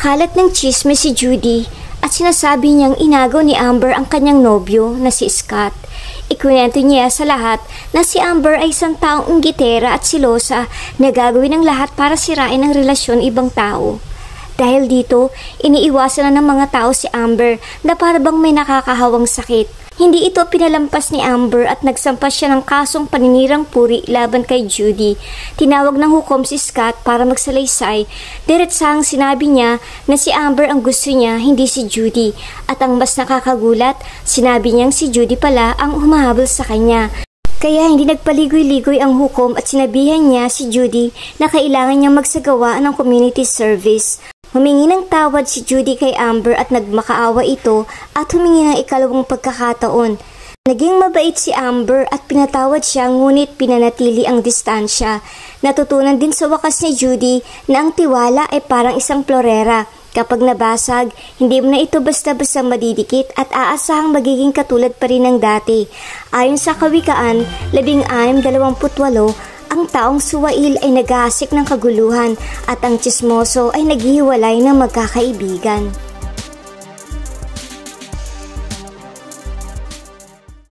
Nagkakalat ng chisme si Judy at sinasabi niyang inagaw ni Amber ang kanyang nobyo na si Scott. Ikwento niya sa lahat na si Amber ay isang taong inggitera at silosa na gagawin ang lahat para sirain ang relasyon ibang tao. Dahil dito, iniiwasan na ng mga tao si Amber na parabang may nakakahawang sakit. Hindi ito pinalampas ni Amber at nagsampa siya ng kasong paninirang puri laban kay Judy. Tinawag ng hukom si Scott para magsalaysay. Diretsahang sinabi niya na si Amber ang gusto niya, hindi si Judy. At ang mas nakakagulat, sinabi niyang si Judy pala ang humahabol sa kanya. Kaya hindi nagpaligoy-ligoy ang hukom at sinabihan niya si Judy na kailangan niyang magsagawa ng community service. Humingi ng tawad si Judy kay Amber at nagmakaawa ito at humingi ng ikalawang pagkakataon. Naging mabait si Amber at pinatawad siya ngunit pinanatili ang distansya. Natutunan din sa wakas ni Judy na ang tiwala ay parang isang florera. Kapag nabasag, hindi mo na ito basta-basta madidikit at aasahang magiging katulad pa rin ng dati. Ayon sa kawikaan 16:28, ang taong suwail ay nag-aasik ng kaguluhan at ang tsismoso ay naghihiwalay ng magkakaibigan.